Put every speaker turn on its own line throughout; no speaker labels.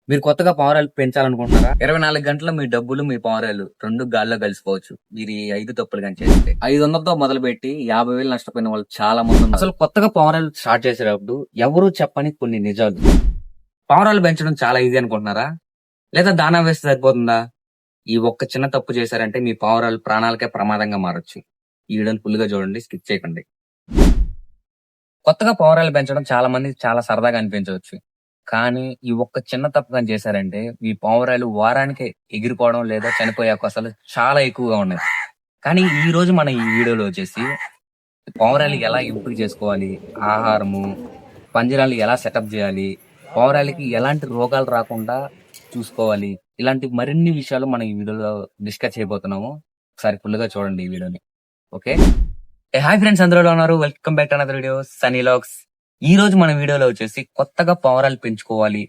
మీరు కొత్తగా పావురాలు పెంచాలనుకుంటున్నారా? 24 గంటల్లో మీ డబ్బులు, మీ పావురాలు 2 గాల్లో కలిసిపోవచ్చు. మీరు ఈ 5 తప్పులు గాని చేస్తే. 500తో మొదలుపెట్టి 50,000 నష్టపోయిన వాళ్ళు చాలా మంది ఉన్నారు. అసలు కొత్తగా పావురాలు స్టార్ట్ చేసేటప్పుడు ఎవరు చెప్పని కొన్ని నిజాలు. పావురాలు పెంచడం చాలా ఈజీ అనుకుంటున్నారా? లేదా దానా వేస్తే సరిపోతుందా? ఈ ఒక్క చిన్న తప్పు చేశారంటే మీ పావురాలు ప్రాణాలకే ప్రమాదంగా మారొచ్చు. ఈ వీడియోని ఫుల్‌గా చూడండి. స్కిప్ చేయకండి. కొత్తగా పావురాలు పెంచడం చాలా మందికి చాలా సరదాగా అనిపించవచ్చు. కానీ ఈ ఒక్క చిన్న తప్పు గాని చేశారంటే మీ పావురాలు వారానికే ఎగిరిపోవడం లేదా చనిపోయే అవకాశాలు చాలా ఎక్కువగా ఉన్నాయి. కానీ ఈ రోజు మన ఈ వీడియోలో వచ్చేసి పావురాలు ఎలా ఎంపిక చేసుకోవాలి, ఆహారము, పంజరాలు ఎలా సెటప్ చేయాలి, పావురాలకి ఎలాంటి రోగాలు రాకుండా చూసుకోవాలి, ఇలాంటి మరిన్ని విషయాలు మనం ఈ వీడియోలో డిస్కస్ చేయబోతున్నాము. ఒకసారి ఫుల్‌గా చూడండి ఈ వీడియోని. ఓకే. హాయ్ ఫ్రెండ్స్, అందరూ ఎలా ఉన్నారు? Welcome back to another video Sunny logs. ఈ రోజు మన వీడియోలో వచ్చేసి కొత్తగా పావురాలు పెంచుకోవాలి,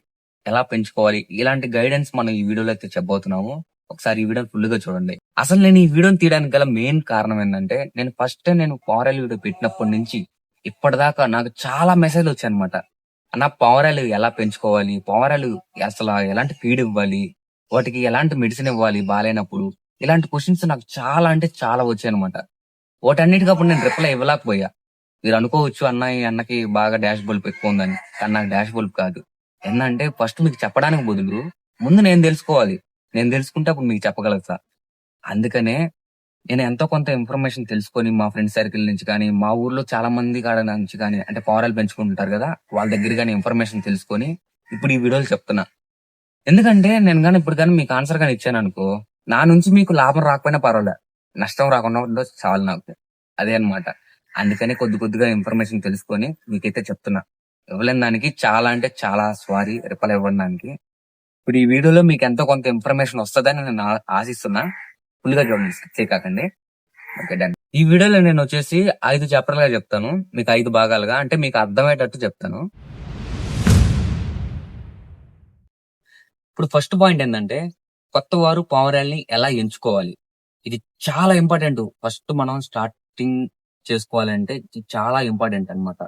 ఎలా పెంచుకోవాలి, ఇలాంటి గైడెన్స్ మనం ఈ వీడియోలో అయితే చెప్పబోతున్నాము. ఒకసారి ఈ వీడియోని ఫుల్ గా చూడండి. అసలు నేను ఈ వీడియోని తీయడానికి గల మెయిన్ కారణం ఏంటంటే నేను పావురాల వీడియో పెట్టినప్పటి నుంచి ఇప్పటిదాకా నాకు చాలా మెసేజ్లు వచ్చాయి అనమాట. అన్న, పావురాలు ఎలా పెంచుకోవాలి, పావురాలు అసలు ఎలాంటి ఫీడ్ ఇవ్వాలి, వాటికి ఎలాంటి మెడిసిన్ ఇవ్వాలి బాగాలేనప్పుడు, ఇలాంటి క్వశ్చన్స్ నాకు చాలా అంటే చాలా వచ్చాయి అనమాట. వాటన్నిటికి అప్పుడు నేను రిప్లై ఇవ్వలేకపోయా. మీరు అనుకోవచ్చు, అన్న ఈ అన్నకి బాగా డాష్ బల్బ్ ఎక్కువ ఉందని. కానీ నాకు డాష్ బల్బ్ కాదు. ఏంటంటే ఫస్ట్ మీకు చెప్పడానికి బదులు ముందు నేను తెలుసుకోవాలి. నేను తెలుసుకుంటే అప్పుడు మీకు చెప్పగలుగుతా. అందుకనే నేను ఎంతో కొంత ఇన్ఫర్మేషన్ తెలుసుకొని మా ఫ్రెండ్ సర్కిల్ నుంచి కానీ, మా ఊర్లో చాలా మంది కాడ నుంచి కానీ, అంటే పావురాలు పెంచుకుంటుంటారు కదా, వాళ్ళ దగ్గర కానీ ఇన్ఫర్మేషన్ తెలుసుకొని ఇప్పుడు ఈ వీడియోలు చెప్తున్నా. ఎందుకంటే నేను కానీ ఇప్పుడు కానీ మీకు ఆన్సర్ కానీ ఇచ్చాను అనుకో, నా నుంచి మీకు లాభం రాకపోయినా పర్వాలే, నష్టం రాకుండా ఉందో చాలు నాకు. అదే అన్నమాట. అందుకని కొద్ది కొద్దిగా ఇన్ఫర్మేషన్ తెలుసుకొని మీకైతే చెప్తున్నా. ఇవ్వలేని దానికి చాలా అంటే చాలా సారీ రిప్లై ఇవ్వడం దానికి. ఇప్పుడు ఈ వీడియోలో మీకు ఎంతో కొంత ఇన్ఫర్మేషన్ వస్తుందని నేను ఆశిస్తున్నా. ఫుల్ గా చూడండి, స్కిప్ చేయకండి. Okay, done. ఈ వీడియోలో నేను వచ్చేసి 5 చాప్టర్లుగా చెప్తాను, మీకు 5 భాగాలుగా, అంటే మీకు అర్థమయ్యేటట్టు చెప్తాను. ఇప్పుడు ఫస్ట్ పాయింట్ ఏంటంటే కొత్త వారు పావురాల్ని ఎలా ఎంచుకోవాలి. ఇది చాలా ఇంపార్టెంట్. ఫస్ట్ మనం స్టార్టింగ్ చేసుకోవాలంటే ఇది చాలా ఇంపార్టెంట్ అన్నమాట.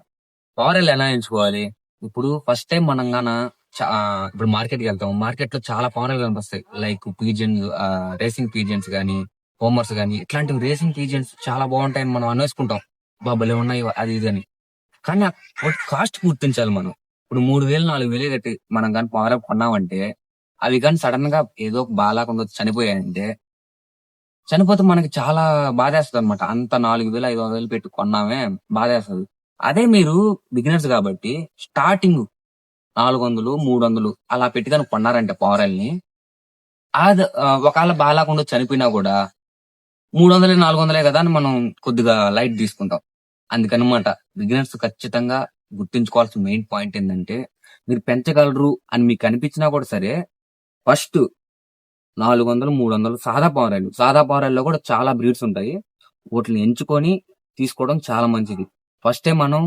పావురాలు ఎలా ఎంచుకోవాలి? ఇప్పుడు ఫస్ట్ టైం మనం గాన ఇప్పుడు మార్కెట్కి వెళ్తాం. మార్కెట్ లో చాలా పావురాలు కనిపిస్తాయి. లైక్ పీజియన్స్, రేసింగ్ పీజియన్స్ గానీ, హోమర్స్ గానీ, ఇట్లాంటివి రేసింగ్ పీజియన్స్ చాలా బాగుంటాయని మనం అనేసుకుంటాం. బాబులే ఉన్నాయి అది ఇది అని. కానీ వాటి కాస్ట్ గుర్తించాలి మనం. ఇప్పుడు 3,000 4,000 కట్టి మనం కానీ పావురం కొన్నామంటే అవి కానీ సడన్ గా ఏదో బాగాలేకుండా చనిపోయాయంటే, చనిపోతే మనకి చాలా బాధేస్తది అనమాట. అంత 4,000 5,000 పెట్టి కొన్నామే, బాధేస్తది. అదే మీరు బిగినర్స్ కాబట్టి స్టార్టింగ్ 400 300 అలా పెట్టి కనుక కొన్నారంటే పావురాల్ని, అది ఒకవేళ బాగాలేకుండా చనిపోయినా కూడా 300 400 కదా అని మనం కొద్దిగా లైట్ తీసుకుంటాం. అందుకనమాట బిగినర్స్ ఖచ్చితంగా గుర్తుంచుకోవాల్సిన మెయిన్ పాయింట్ ఏంటంటే, మీరు పెంచగలరు అని మీకు అనిపించినా కూడా సరే, ఫస్ట్ 400 300 సాదా పావురాల్లో కూడా చాలా బ్రీడ్స్ ఉంటాయి. వాటిని ఎంచుకొని తీసుకోవడం చాలా మంచిది. ఫస్టే మనం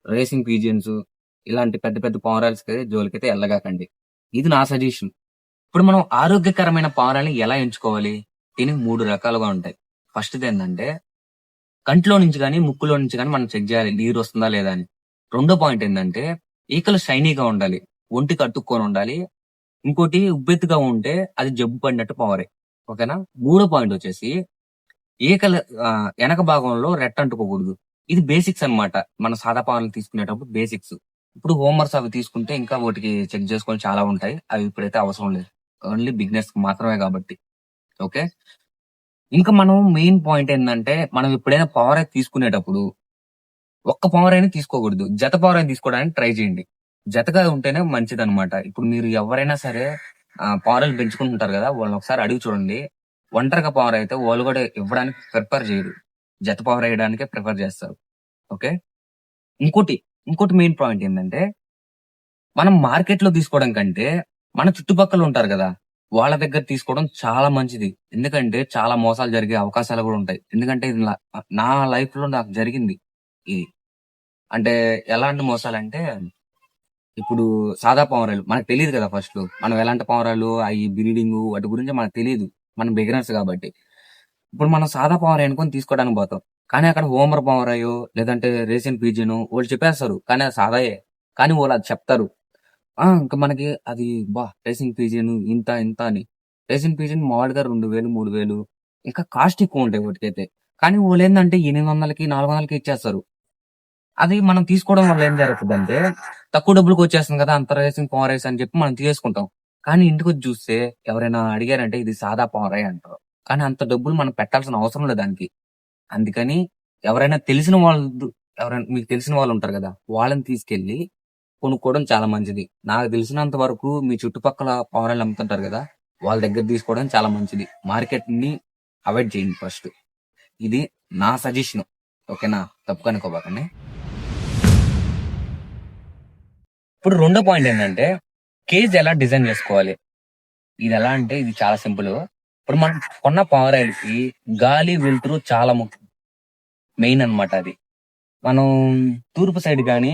రేసింగ్ పీజియన్స్ ఇలాంటి పెద్ద పెద్ద పావురాలకి జోలికైతే వెళ్ళగాకండి. ఇది నా సజెషన్. ఇప్పుడు మనం ఆరోగ్యకరమైన పావురాల్ని ఎలా ఎంచుకోవాలి? దీనికి 3 రకాలుగా ఉంటాయి. ఫస్ట్‌ది ఏంటంటే కంట్లో నుంచి గాని, ముక్కులో నుంచి గాని మనం చెక్ చేయాలి నీరు వస్తుందా లేదా అని. రెండో పాయింట్ ఏంటంటే ఈకలు షైనీగా ఉండాలి, ఒంటికి అతుక్కొని ఉండాలి. ఇంకోటి ఉబ్బెత్తుగా ఉంటే అది జబ్బు పడినట్టు పావురే. ఓకేనా? మూడో పాయింట్ వచ్చేసి ఈకల వెనక భాగంలో రెట్ట అంటుకోకూడదు. ఇది బేసిక్స్ అన్నమాట. మన సాదా పావురాలు తీసుకునేటప్పుడు బేసిక్స్. ఇప్పుడు హోంవర్క్స్ అవి తీసుకుంటే ఇంకా వాటికి చెక్ చేసుకొని చాలా ఉంటాయి. అవి ఇప్పుడైతే అవసరం లేదు. ఓన్లీ బిగినర్స్ మాత్రమే కాబట్టి. ఓకే. ఇంకా మనం మెయిన్ పాయింట్ ఏంటంటే మనం ఎప్పుడైనా పావురాయి తీసుకునేటప్పుడు ఒక్క పావురాయిని తీసుకోకూడదు. జత పావురాయిని తీసుకోవడానికి ట్రై చేయండి. జతగా ఉంటేనే మంచిదన్నమాట. ఇప్పుడు మీరు ఎవరైనా సరే పావురాలు పెంచుకుంటుంటారు కదా, వాళ్ళని ఒకసారి అడిగి చూడండి. ఒంటరిగా పావురం అయితే వాళ్ళు కూడా ఇవ్వడానికి ప్రిఫర్ చేయరు. జత పావురం వేయడానికే ప్రిఫర్ చేస్తారు. ఓకే. ఇంకోటి ఇంకోటి మెయిన్ పాయింట్ ఏంటంటే మనం మార్కెట్ లో తీసుకోవడం కంటే మన చుట్టుపక్కల ఉంటారు కదా, వాళ్ళ దగ్గర తీసుకోవడం చాలా మంచిది. ఎందుకంటే చాలా మోసాలు జరిగే అవకాశాలు కూడా ఉంటాయి. ఎందుకంటే ఇది నా లైఫ్ లో నాకు జరిగింది ఇది. అంటే ఎలాంటి మోసాలంటే, ఇప్పుడు సాదా పావురాలు మనకు తెలియదు కదా ఫస్ట్ లో. మనం ఎలాంటి పావురాలు అవి బ్రీడింగ్ వాటి గురించి మనకు తెలియదు. మనం బిగినర్స్ కాబట్టి. ఇప్పుడు మనం సాదా పావురాయి అనుకొని తీసుకోవడానికి పోతాం. కానీ అక్కడ హోమర్ పావురాయో లేదంటే రేసిన్ పీజియన్ వాళ్ళు చెప్పేస్తారు. కానీ అది సాదాయే. కానీ వాళ్ళు అది చెప్తారు. ఇంకా మనకి అది రేసింగ్ పిజియన్ ఇంత, ఇంత అని. రేసింగ్ పిజియన్ మామూలుగా 2000, 3000 ఇంకా కాస్ట్ ఎక్కువుంటాయి వాటికైతే. కానీ వోళ్ళేందంటే 800కి, 400కి ఇచ్చేస్తారు. అది మనం తీసుకోవడం వల్ల ఏం జరుగుతదంటే, తక్కువ డబ్బులకొచ్చేస్తుంది కదా! అంత రేసింగ్ పవర్ రేస్ అని చెప్పి మనం తీసేసుకుంటాం. కానీ ఇంటికొచ్చి చూస్తే ఎవరైనా అడిగారంటే ఇది సాదా పవరే అంటారు. కానీ అంత డబ్బులు మనం పెట్టాల్సిన అవసరం లేదు దానికి. అందుకని ఎవరైనా తెలిసిన వాళ్ళు ఎవరైనా మీకు తెలిసిన వాళ్ళుంటారు గదా! వాళ్ళని తీసుకెళ్ళి కొనుక్కోవడం చాలా మంచిది. నాకు తెలిసినంత వరకు మీ చుట్టుపక్కల పవర్ ఆయిల్ అమ్ముతుంటారు గదా! వాళ్ళ దగ్గర తీసుకోవడం చాలా మంచిది. మార్కెట్‌ని అవాయిడ్ చేయండి ఫస్ట్. ఇది నా సజెషన్. ఓకేనా? తప్పుగా అనుకోబాకండి. ఇప్పుడు రెండో పాయింట్ ఏంటంటే, కేజ్ ఎలా డిజైన్ చేసుకోవాలి? ఇదెలా అంటే ఇది చాలా సింపులు. ఇప్పుడు మనం కొన్న పవర్ ఆయిల్‌కి గాలి, వెలుతురు చాలా మెయిన్ అన్నమాట అది. మనం తూర్పు సైడ్ గాని,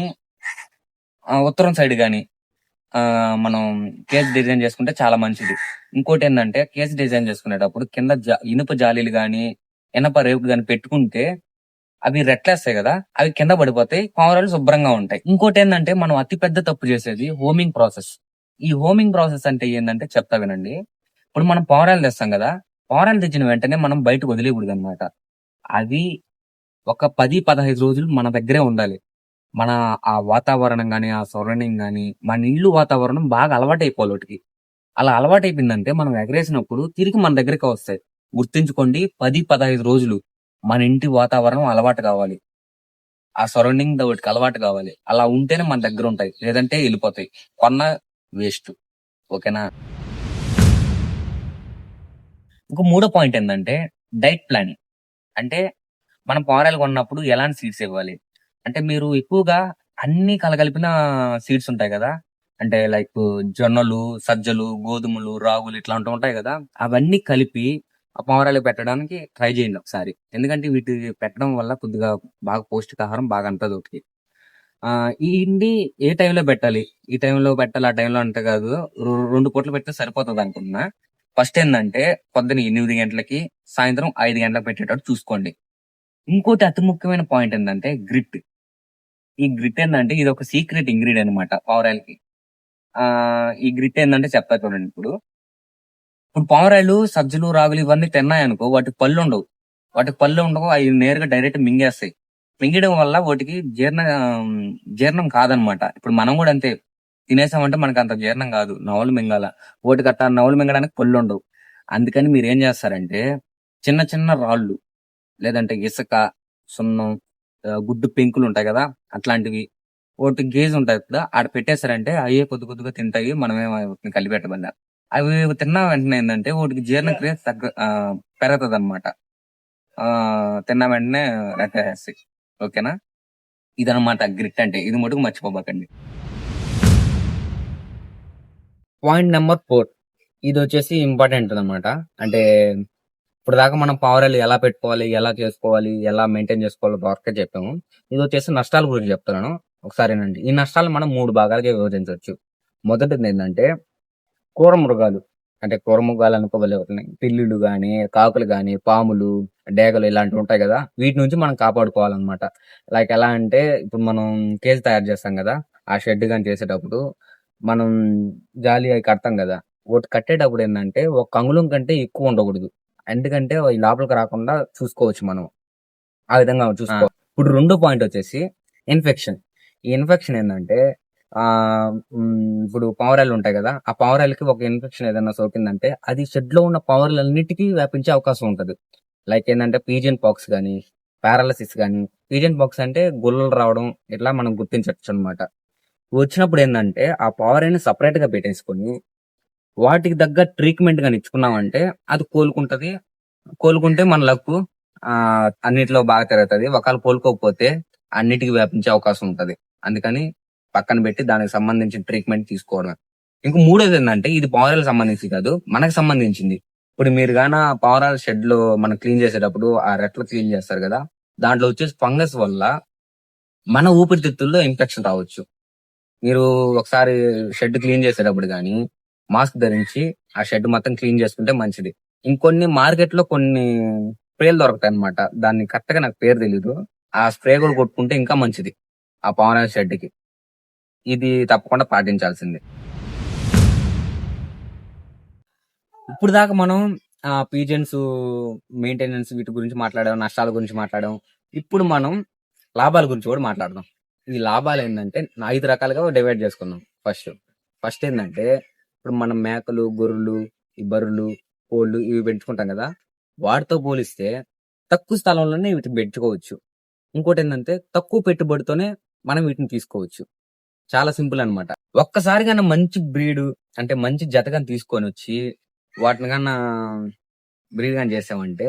ఉత్తరం సైడ్ గాని మనం కేస్ డిజైన్ చేసుకుంటే చాలా మంచిది. ఇంకోటేందంటే కేస్ డిజైన్ చేసుకునేటప్పుడు కింద ఇనుప జాలీలు గాని, ఇనప రేకులు గాని పెట్టుకుంటే అవి రెట్లేస్తాయి గదా! అవి కింద పడిపోతాయి. పావురాలు శుభ్రంగా ఉంటాయి. ఇంకోటేందంటే మనం అతి పెద్ద తప్పు చేసేది హోమింగ్ ప్రాసెస్. ఈ హోమింగ్ ప్రాసెస్ అంటే ఏందంటే చెప్తా వినండి. ఇప్పుడు మనం పావురాలు తెస్తాం గదా! పావురాలు తెచ్చిన వెంటనే మనం బయటకు వదిలేయకూడదనమాట. అవి ఒక 10, 15 రోజులు మన దగ్గరే ఉండాలి. మన ఆ వాతావరణం గాని, ఆ సరౌండింగ్ గాని, మన ఇల్లు వాతావరణం బాగా అలవాటైపోవాలి ఓటికి. అలా అలవాటైపోయిందంటే మనం ఎగరేసినప్పుడు తిరిగి మన దగ్గరికే వస్తాయి. గుర్తుంచుకోండి 10, 15 రోజులు మన ఇంటి వాతావరణం అలవాటు కావాలి. ఆ సరౌండింగ్ వాటికి అలవాటు కావాలి. అలా ఉంటేనే మన దగ్గర ఉంటాయి. లేదంటే ఎళ్ళిపోతాయి. కొన్న వేస్ట్. ఓకేనా? ఇంకో మూడో పాయింట్ ఏందంటే డైట్ ప్లానింగ్. అంటే మనం పారాలు కొన్నప్పుడు ఎలాంటి సీడ్స్ ఇవ్వాలి? అంటే మీరు ఎక్కువగా అన్నీ కలగలిపిన సీడ్స్ ఉంటాయి గదా! అంటే లైక్ జొన్నలు, సజ్జలు, గోధుమలు, రాగులు ఇట్లాంటివి ఉంటాయి గదా! అవన్నీ కలిపి ఆ పావురాలకు పెట్టడానికి ట్రై చేయండి ఒకసారి. ఎందుకంటే వీటి పెట్టడం వల్ల కొద్దిగా బాగా పౌష్టికాహారం బాగా అందుతది ఓటికి. ఇయిండి ఏ టైంలో పెట్టాలి? ఈ టైంలో పెట్టాలి, ఆ టైంలో అంటే కాదు. 2 పూటలు పెడితే సరిపోతదనుకుంటున్నా. ఫస్ట్ ఏందంటే పొద్దున 8 గంటలకి, సాయంత్రం 5 గంటలకు పెట్టేటట్టు చూసుకోండి. ఇంకోటి అతి ముఖ్యమైన పాయింట్ ఏందంటే గ్రిట్. ఈ గ్రిట్ ఏందంటే ఇదొక సీక్రెట్ ఇంగ్రీడియంట్ అన్నమాట పావురాయిలకి. ఈ గ్రిట్ ఏందంటే చెప్తా చూడండి ఇప్పుడు. ఇప్పుడు పావురాయిలు సజ్జలు, రాగులు ఇవన్నీ తిన్నాయనుకో వాటికి పళ్ళుండవు. వాటికి పళ్ళుండవు. అయి నేరుగా డైరెక్ట్ మింగేస్తాయి. మింగడం వల్ల వాటికి జీర్ణం కాదనమాట. ఇప్పుడు మనం గూడా అంతే. తినేసామంటే మనకంత జీర్ణం కాదు. నవలు మింగాల. ఓటికట్టా నవలు మింగడానికి పళ్ళుండవు. అందుకని మీరేం చేస్తారంటే చిన్న చిన్న రాళ్ళు లేదంటే ఇసక, సున్నం, గుడ్డు పెంకులుంటాయి గదా! అట్లాంటివి. ఓటి గేజ్ ఉంటది కదా! ఆడ పెట్టేసారంటే అయ్యే కొద్ది కొద్దిగా తింటాయి. మనమేం వాటిని కలిపెట్టమన్నా. అవి తిన్న వెంటనే ఏందంటే వోటికి జీర్ణక్రియ పెరగతదనమాట. తిన్న వెంటనే రెక్కేసేస్తాయి. ఓకేనా? ఇదనమాట గ్రిట్ అంటే. ఇది మటుకు మర్చిపోబాకండి. పాయింట్ నంబర్ 4 ఇదొచ్చేసి ఇంపార్టెంట్ అనమాట. అంటే ఇప్పటిదాకా మనం పావురాలు ఎలా పెట్టుకోవాలి, ఎలా చేసుకోవాలి, ఎలా మెయింటైన్ చేసుకోవాలో వరకే చెప్పాము. ఇదొచ్చేసి నష్టాల గురించి చెప్తున్నాను. ఒకసారి ఇనండి. ఈ నష్టాలు మనం 3 భాగాలుగా విభజించొచ్చు. మొదటిదేంటంటే క్రూర మృగాలు. అంటే క్రూర మృగాలు అనుకోవాలి వాటిని. పిల్లులు గాని, కాకులు గాని, పాములు, డేగలు ఇలాంటివి ఉంటాయి గదా! వీటి నుంచి మనం కాపాడుకోవాలనమాట. లైక్ ఎలా అంటే ఇప్పుడు మనం కేజ్ తయారు చేస్తాం గదా! ఆ షెడ్ గాని చేసేటప్పుడు మనం జాలి అయి కడతాం గదా! ఓటి కట్టేటప్పుడు ఏందంటే ఒక అంగుళం కంటే ఎక్కువ ఉండకూడదు. ఎందుకంటే అవి లోపలికి రాకుండా చూసుకోవచ్చు మనం. ఆ విధంగా చూసుకోవాలి. ఇప్పుడు రెండో పాయింట్ వచ్చేసి ఇన్ఫెక్షన్. ఈ ఇన్ఫెక్షన్ ఏందంటే ఇప్పుడు పావురాలు ఉంటాయి గదా! ఆ పావురాలకి ఒక ఇన్ఫెక్షన్ ఏదైనా సోకిందంటే అది షెడ్‌లో ఉన్న పావురాలన్నిటికి వ్యాపించే అవకాశం ఉంటది. లైక్ ఏందంటే పీజియన్ పాక్స్ గాని, పారాలిసిస్ గాని, పీజియన్ పాక్స్ అంటే గుల్లలు రావడం ఇట్లా మనం గుర్తించొచ్చనమాట. వచ్చినప్పుడు ఏందంటే ఆ పావురాన్ని సెపరేట్‌గా పెట్టేసుకొని వాటికి తగ్గ ట్రీట్‌మెంట్ గాని ఇచ్చుకున్నామంటే అది కోలుకుంటది. కోలుకుంటే మన లక్కు. అన్నిట్లో బాగా తిరుగుతది. ఒకవేళ కోలుకోకపోతే అన్నిటికి వ్యాపించే అవకాశం ఉంటది. అందుకని పక్కన పెట్టి దానికి సంబంధించిన ట్రీట్‌మెంట్ తీసుకోవడమే. ఇంక మూడోదేందంటే ఇది పావురాలకు సంబంధించి కాదు. మనకు సంబంధించింది. ఇప్పుడు మీరు గాన పావురాల షెడ్‌లో మనం క్లీన్ చేసేటప్పుడు ఆ రెట్టలు క్లీన్ చేస్తారు గదా! దాంట్లో వచ్చేసి ఫంగస్ వల్ల మన ఊపిరితిత్తుల్లో ఇన్ఫెక్షన్ రావచ్చు. మీరు ఒకసారి షెడ్ క్లీన్ చేసేటప్పుడు గాని మాస్క్ ధరించి ఆ షెడ్ మొత్తం క్లీన్ చేసుకుంటే మంచిది. ఇంకొన్ని మార్కెట్‌లో కొన్ని స్ప్రేలు దొరుకుతాయన్నమాట. దాన్ని కరెక్ట్‌గా నాకు పేరు తెలీదు. ఆ స్ప్రే కూడా కొట్టుకుంటే ఇంకా మంచిది. ఆ పావురాల షెడ్‌కి. ఇది తప్పకుండా పాటించాల్సిందే. ఇప్పుడు దాకా మనం పీజన్స్ మెయింటెనెన్స్ వీటి గురించి మాట్లాడాం, నష్టాల గురించి మాట్లాడాం. ఇప్పుడు మనం లాభాల గురించి కూడా మాట్లాడదాం. ఈ లాభాలు ఏంటంటే 5 రకాలుగా డివైడ్ చేసుకుందాం. ఫస్ట్ ఏంటంటే ఇప్పుడు మనం మేకలు, గొర్రెలు, ఈ బర్రెలు, కోళ్ళు ఇవి పెంచుకుంటాం కదా. వాటితో పోలిస్తే తక్కువ స్థలంలోనే వీటిని పెంచుకోవచ్చు. ఇంకోటి ఏంటంటే తక్కువ పెట్టుబడితోనే మనం వీటిని తీసుకోవచ్చు. చాలా సింపుల్ అన్నమాట. ఒక్కసారిగా మంచి బ్రీడ్ అంటే మంచి జతగాని తీసుకొని వచ్చి వాటిని కన్నా బ్రీడ్ గాని చేసామంటే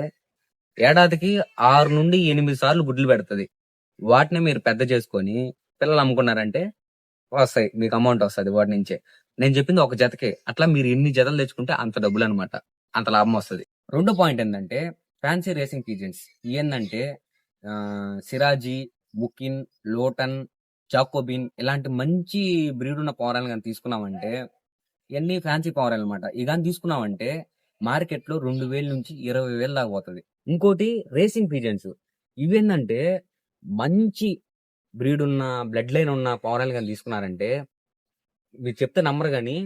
ఏడాదికి 6 నుండి 8 సార్లు గుడ్లు పెడుతుంది. వాటిని మీరు పెద్ద చేసుకొని పిల్లలు అమ్ముకున్నారంటే వస్తాయి, మీకు అమౌంట్ వస్తుంది వాటి నుంచే. నేను చెప్పింది ఒక జతకే. అట్లా మీరు ఎన్ని జతలు తెచ్చుకుంటే అంత డబ్బులు అనమాట, అంత లాభం వస్తుంది. రెండో పాయింట్ ఏంటంటే ఫ్యాన్సీ రేసింగ్ పీజన్స్. ఏంటంటే సిరాజీ, బుకిన్, లోటన్, జాకోబిన్ ఇలాంటి మంచి బ్రీడ్ ఉన్న పౌరాలు కానీ తీసుకున్నామంటే ఇవన్నీ ఫ్యాన్సీ పౌరాలు అనమాట. ఇవి కానీ తీసుకున్నామంటే మార్కెట్ లో 2,000 నుంచి 20,000 దాకా పోతుంది. ఇంకోటి రేసింగ్ పీజన్స్. ఇవేంటంటే మంచి బ్రీడ్ ఉన్న బ్లడ్ లైన్ ఉన్న పౌరాలు కానీ తీసుకున్నారంటే మీరు చెప్తే నమ్మరు కానీ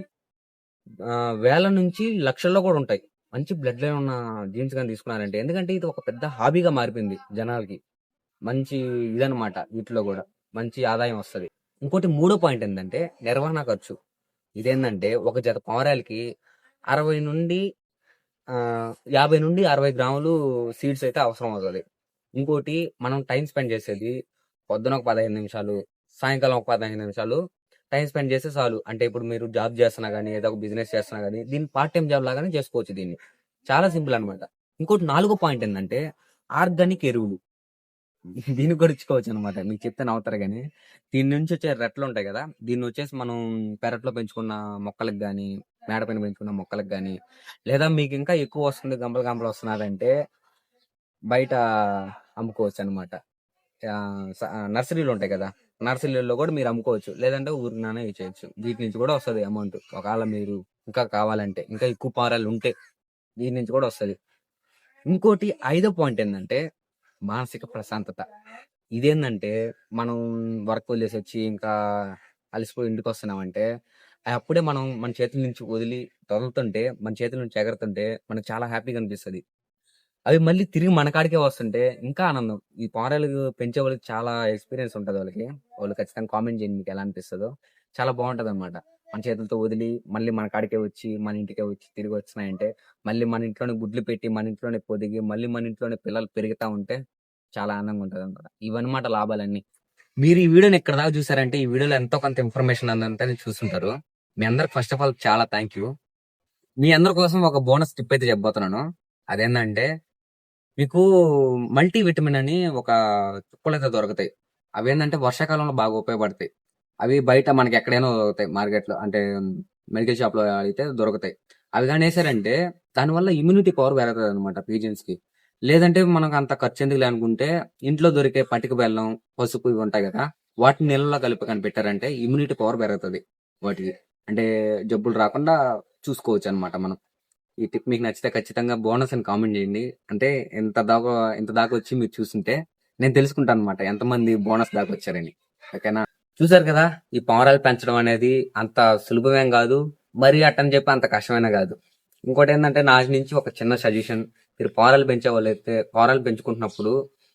వేల నుంచి లక్షల్లో కూడా ఉంటాయి మంచి బ్లడ్ లైన్ ఉన్న జీన్స్ కానీ తీసుకున్నారంటే. ఎందుకంటే ఇది ఒక పెద్ద హాబీగా మారిపోయింది జనాలకి. మంచి ఇదనమాట, వీటిలో కూడా మంచి ఆదాయం వస్తుంది. ఇంకోటి మూడో పాయింట్ ఏంటంటే నిర్వహణ ఖర్చు. ఇదేంటంటే ఒక జత పౌరాలకి 60 నుండి 50 నుండి 60 గ్రాములు సీడ్స్ అయితే అవసరం అవుతుంది. ఇంకోటి మనం టైం స్పెండ్ చేసేది పొద్దున ఒక 15 నిమిషాలు, సాయంకాలం ఒక 15 నిమిషాలు టైం స్పెండ్ చేస్తే చాలు. అంటే ఇప్పుడు మీరు జాబ్ చేస్తున్నా కానీ ఏదో ఒక బిజినెస్ చేస్తున్నా కానీ దీన్ని పార్ట్ టైం జాబ్ లాగానే చేసుకోవచ్చు. దీన్ని చాలా సింపుల్ అనమాట. ఇంకోటి 4వ పాయింట్ ఏంటంటే ఆర్గానిక్ ఎరువులు. దీన్ని కూడా ఇచ్చుకోవచ్చు అనమాట. మీకు చెప్తే నవ్వుతారు కానీ దీని నుంచి వచ్చే రెట్లు ఉంటాయి కదా, దీన్ని వచ్చేసి మనం పెరట్లో పెంచుకున్న మొక్కలకు కానీ మేడ పైన పెంచుకున్న మొక్కలకు కానీ, లేదా మీకు ఇంకా ఎక్కువ వస్తుంది గంపలు వస్తున్నారంటే బయట అమ్ముకోవచ్చు అనమాట. నర్సరీలు ఉంటాయి కదా, నర్సరీలో కూడా మీరు అమ్ముకోవచ్చు, లేదంటే ఊరినానే ఇచ్చేయచ్చు. వీటి నుంచి కూడా వస్తుంది అమౌంట్. ఒకవేళ మీరు ఇంకా కావాలంటే ఇంకా ఎక్కువ పారాలు ఉంటే దీని నుంచి కూడా వస్తుంది. ఇంకోటి 5వ పాయింట్ ఏంటంటే మానసిక ప్రశాంతత. ఇదేంటంటే మనం వర్క్ వదిలేసి వచ్చి ఇంకా అలసిపోయి ఇంటికి వస్తున్నామంటే అప్పుడే మనం మన చేతుల నుంచి వదులుతుంటే మన చేతుల నుంచి ఎగరుతుంటే మనకు చాలా హ్యాపీగా అనిపిస్తుంది. అవి మళ్ళీ తిరిగి మన కాడికే వస్తుంటే ఇంకా ఆనందం. ఈ పారాలు పెంచే వాళ్ళకి చాలా ఎక్స్పీరియన్స్ ఉంటుంది. వాళ్ళు ఖచ్చితంగా కామెంట్ చేయండి మీకు ఎలా అనిపిస్తుందో. చాలా బాగుంటది అనమాట. మన చేతులతో వదిలి మళ్ళీ మన కాడికే వచ్చి మన ఇంటికే వచ్చి తిరిగి వచ్చినాయంటే మళ్ళీ మన ఇంట్లోనే గుడ్లు పెట్టి మన ఇంట్లోనే పొదిగి మళ్ళీ మన ఇంట్లోనే పిల్లలు పెరుగుతా ఉంటే చాలా ఆనందంగా ఉంటది అనమాట. ఇవన్నమాట లాభాలన్నీ. మీరు ఈ వీడియోని ఎక్కడ దాకా చూసారంటే ఈ వీడియోలో ఎంతో కొంత ఇన్ఫర్మేషన్ అంతా చూస్తుంటారు. మీ అందరికి ఫస్ట్ ఆఫ్ ఆల్ చాలా థ్యాంక్ యూ. మీ అందరి కోసం ఒక బోనస్ టిప్ అయితే చెప్పబోతున్నాను. అదేంటంటే మీకు మల్టీ విటమిన్ అని ఒక చుక్కలు అయితే దొరుకుతాయి. అవేంటంటే వర్షాకాలంలో బాగా ఉపయోగపడతాయి. అవి బయట మనకి ఎక్కడైనా దొరుకుతాయి మార్కెట్ లో, అంటే మెడికల్ షాప్ లో అయితే దొరుకుతాయి. అవి కానీ వేసారంటే దానివల్ల ఇమ్యూనిటీ పవర్ పెరుగుతుంది అనమాట పీజియన్స్ కి. లేదంటే మనకు అంత ఖర్చు ఎందుకు అనుకుంటే ఇంట్లో దొరికే పటిక బెల్లం, పసుపు ఇవి ఉంటాయి కదా, వాటిని నీళ్ళలో కలిపి కనిపెట్టారంటే ఇమ్యూనిటీ పవర్ పెరుగుతుంది వాటికి. అంటే జబ్బులు రాకుండా చూసుకోవచ్చు అనమాట మనం. ఈ టిప్ మీకు నచ్చితే ఖచ్చితంగా బోనస్ అని కామెంట్ చేయండి. అంటే ఇంత దాకా వచ్చి మీరు చూస్తుంటే నేను తెలుసుకుంటాను అనమాట ఎంతమంది బోనస్ దాకా వచ్చారని. ఓకేనా? చూసారు కదా, ఈ పావురాలు పెంచడం అనేది అంత సులభమేం కాదు, మరి అట్టని చెప్పి అంత కష్టమైన కాదు. ఇంకోటి ఏంటంటే నా నుంచి ఒక చిన్న సజెషన్, మీరు పావురాలు పెంచే వాళ్ళైతే పావురాలు పెంచుకుంటున్నప్పుడు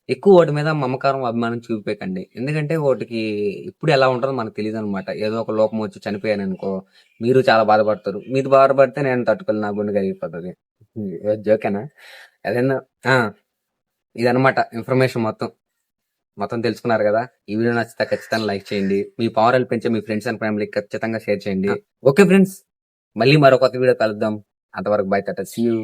ఎక్కువ వాటి మీద మమకారం, అభిమానం చూపించకండి. ఎందుకంటే వాటికి ఇప్పుడు ఎలా ఉంటుందో మనకు తెలియదు అనమాట. ఏదో ఒక లోపం వచ్చి చనిపోయాను అనుకో, మీరు చాలా బాధపడతారు. మీరు బాధపడితే నేను తట్టుకోలేను, నా గుండె కలిగిపోతుంది. జోకేనా? అదేనా ఇదనమాట ఇన్ఫర్మేషన్ మొత్తం తెలుసుకున్నారు కదా. ఈ వీడియో నచ్చితే ఖచ్చితంగా లైక్ చేయండి. మీ పావురాలు పెంచే మీ ఫ్రెండ్స్ అండ్ ఫ్యామిలీకి ఖచ్చితంగా షేర్ చేయండి. ఓకే ఫ్రెండ్స్, మళ్ళీ మరో కొత్త వీడియో కలుద్దాం. అంతవరకు బై టాటా, సీ యూ.